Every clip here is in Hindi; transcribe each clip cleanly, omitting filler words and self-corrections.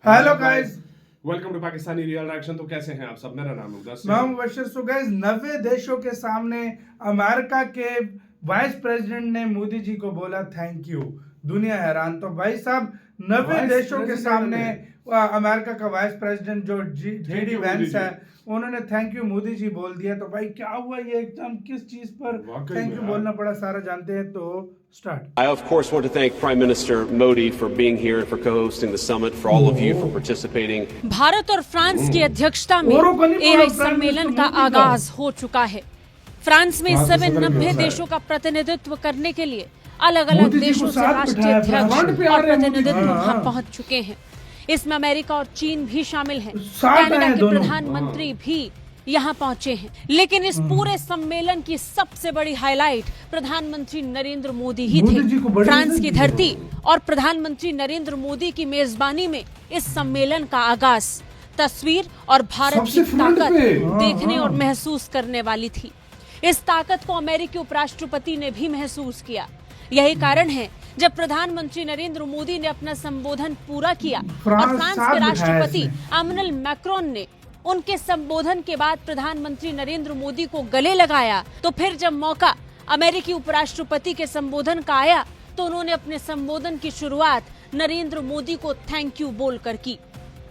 Hello guys, welcome to Pakistani real action. तो कैसे हैं आप सब? मेरा नाम है उदस। मैं मुबशर। सो गाइस, 90 देशों के सामने अमेरिका के वाइस प्रेसिडेंट ने मोदी जी को बोला थैंक यू। दुनिया हैरान। तो भाई साहब, 90 देशों के सामने अमेरिका का वाइस प्रेसिडेंट जो जेडी वेंस है, उन्होंने थैंक यू मोदी जी बोल दिया। तो भाई क्या हुआ ये एकदम, किस चीज पर थैंक यू बोलना पड़ा, सारा जानते हैं। तो start. I, of course, want to thank Prime Minister Modi for being here and for co-hosting the summit, for all of you for participating. Bharat और फ्रांस की अध्यक्षता में एआई सम्मेलन का आगाज हो चुका है। फ्रांस में इस समय 90 देशों का प्रतिनिधित्व करने के लिए अलग अलग देशों से राष्ट्रीय अध्यक्ष और प्रतिनिधित्व वहां पहुंच चुके हैं। इसमें अमेरिका और चीन भी शामिल हैं। कनाडा के प्रधानमंत्री भी यहाँ पहुंचे हैं। लेकिन इस पूरे सम्मेलन की सबसे बड़ी हाईलाइट प्रधानमंत्री नरेंद्र मोदी ही थे। फ्रांस की धरती और प्रधानमंत्री नरेंद्र मोदी की मेजबानी में इस सम्मेलन का आगाज तस्वीर और भारत की ताकत देखने और महसूस करने वाली थी। इस ताकत को अमेरिकी उपराष्ट्रपति ने भी महसूस किया। यही कारण है जब प्रधानमंत्री नरेंद्र मोदी ने अपना संबोधन पूरा किया और फ्रांस के राष्ट्रपति इमैनुअल मैक्रोन ने उनके संबोधन के बाद प्रधानमंत्री नरेंद्र मोदी को गले लगाया, तो फिर जब मौका अमेरिकी उपराष्ट्रपति के संबोधन का आया तो उन्होंने अपने संबोधन की शुरुआत नरेंद्र मोदी को थैंक यू बोलकर की।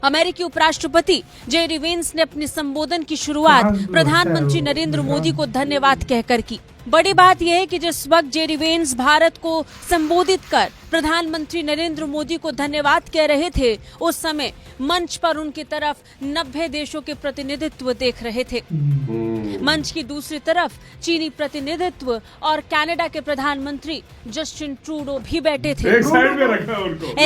अमेरिकी उपराष्ट्रपति जेडी वेंस ने अपने संबोधन की शुरुआत प्रधानमंत्री नरेंद्र मोदी को धन्यवाद कहकर की। बड़ी बात यह है कि जिस वक्त जेडी वेंस भारत को संबोधित कर प्रधानमंत्री नरेंद्र मोदी को धन्यवाद कह रहे थे, उस समय मंच पर उनकी तरफ 90 देशों के प्रतिनिधित्व देख रहे थे। मंच की दूसरी तरफ चीनी प्रतिनिधित्व और कनाडा के प्रधानमंत्री जस्टिन ट्रूडो भी बैठे थे।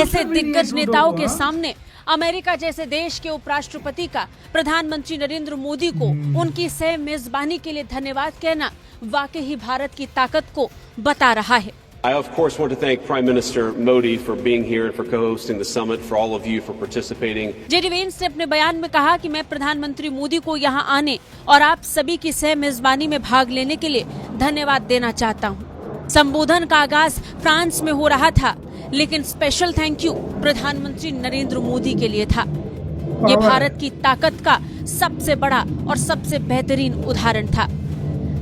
ऐसे दिग्गज नेताओं के सामने अमेरिका जैसे देश के उपराष्ट्रपति का प्रधानमंत्री नरेंद्र मोदी को उनकी सह मेजबानी के लिए धन्यवाद कहना वाकई ही भारत की ताकत को बता रहा है। I, of course, want to thank Prime Minister Modi for being here and for co-hosting the summit, for all of you for participating. JD Vance ने अपने बयान में कहा कि मैं प्रधानमंत्री मोदी को यहां आने और आप सभी की सह मेजबानी में भाग लेने के लिए धन्यवाद देना चाहता हूं। संबोधन का आगाज फ्रांस में हो रहा था, लेकिन स्पेशल थैंक यू प्रधानमंत्री नरेंद्र मोदी के लिए था। ये भारत की ताकत का सबसे बड़ा और सबसे बेहतरीन उदाहरण था।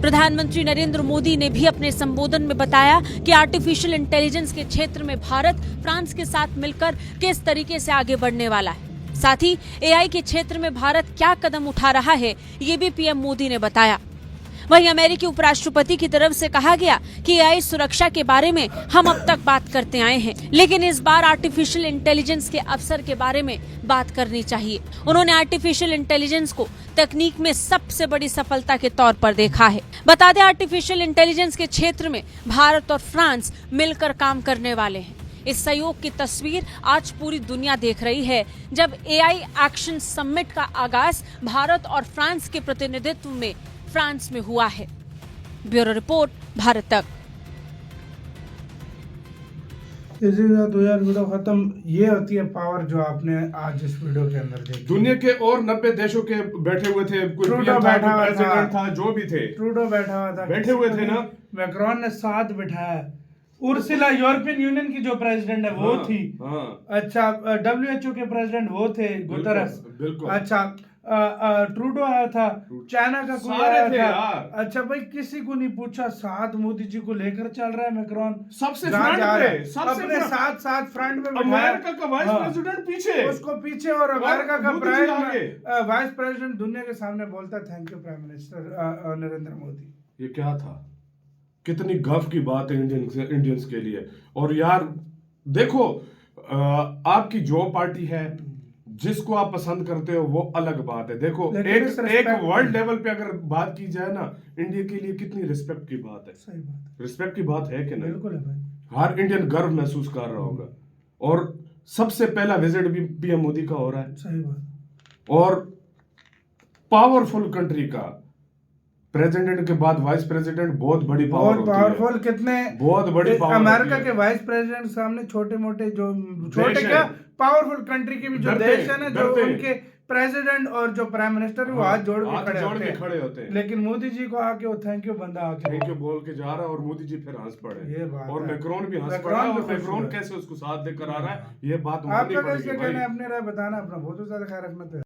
प्रधानमंत्री नरेंद्र मोदी ने भी अपने संबोधन में बताया कि आर्टिफिशियल इंटेलिजेंस के क्षेत्र में भारत फ्रांस के साथ मिलकर किस तरीके से आगे बढ़ने वाला है। साथ ही एआई के क्षेत्र में भारत क्या कदम उठा रहा है, ये भी पीएम मोदी ने बताया। वहीं अमेरिकी उपराष्ट्रपति की तरफ से कहा गया कि एआई सुरक्षा के बारे में हम अब तक बात करते आए हैं, लेकिन इस बार आर्टिफिशियल इंटेलिजेंस के अवसर के बारे में बात करनी चाहिए। उन्होंने आर्टिफिशियल इंटेलिजेंस को तकनीक में सबसे बड़ी सफलता के तौर पर देखा है। बता दें, आर्टिफिशियल इंटेलिजेंस के क्षेत्र में भारत और फ्रांस मिलकर काम करने वाले हैं। इस सहयोग की तस्वीर आज पूरी दुनिया देख रही है, जब एआई एक्शन समिट का आगाज भारत और फ्रांस के प्रतिनिधित्व में फ्रांस में हुआ है। ब्यूरो रिपोर्ट, भारत तक। इसी के साथ यार वीडियो खत्म। ये होती है पावर जो आपने आज इस वीडियो के अंदर देखी। दुनिया के और 90 देशों के बैठे हुए थे, कोई ट्रूडो बैठा हुआ था, जो भी थे, ट्रूडो बैठा हुआ था, बैठे हुए थे ना। मैक्रोन ने साथ बिठाया। उर्सुला यूरोपियन यूनियन की जो प्रेसिडेंट है वो थी। अच्छा, WHO के प्रेसिडेंट वो थे, गुतरस। अच्छा, ट्रूडो आया था, चाइना का कोई आया था। अच्छा भाई, किसी को नहीं पूछा, साथ मोदी जी को लेकर चल रहा है मैक्रोन। सबसे फ्रंट पे, सबसे साथ फ्रंट में अमेरिका का वाइस प्रेसिडेंट पीछे, उसको पीछे, और अमेरिका का वाइस प्रेसिडेंट दुनिया के सामने बोलता thank you prime minister Narendra Modi. ये क्या था? कितनी गफ की बात है इंडियंस के लिए। और यार देखो, आपकी जो पार्टी है, जिसको आप पसंद करते हो, वो अलग बात है। देखो, एक वर्ल्ड लेवल पे अगर बात की जाए ना, इंडिया के लिए कितनी रिस्पेक्ट की बात है। सही बात। रिस्पेक्ट की बात है कि नहीं? बिल्कुल है भाई। हर इंडियन गर्व महसूस कर रहा होगा। और सबसे पहला विजिट भी पीएम मोदी का हो रहा है। सही बात। और पावरफुल कंट्री का प्रेसिडेंट के बाद वाइस प्रेसिडेंट बहुत बड़ी पावर होती है। पावरफुल कितने बहुत बड़ी पावर। अमेरिका के वाइस प्रेसिडेंट सामने छोटे मोटे जो छोटे क्या पावरफुल कंट्री के भी जो देश है ना, जो उनके प्रेसिडेंट और जो प्राइम मिनिस्टर वो हाथ जोड़ के हाथ खड़े जोड़ होते के हैं। खड़े होते हैं। लेकिन मोदी जी को आके वो थैंक यू बंदा आके थैंक यू बोल के जा रहा है और मोदी जी फिर हंस पड़े। ये बात और है। मैक्रोन भी हंस मैक्रोन पड़ा भी और खुश मैक्रोन हुआ। कैसे उसको साथ लेकर आ रहा है, ये बात माननी आपका पड़ेगी कैसे भाई। कहना है, अपनी राय बताना, अपना बहुत ज्यादा ख्याल रखना।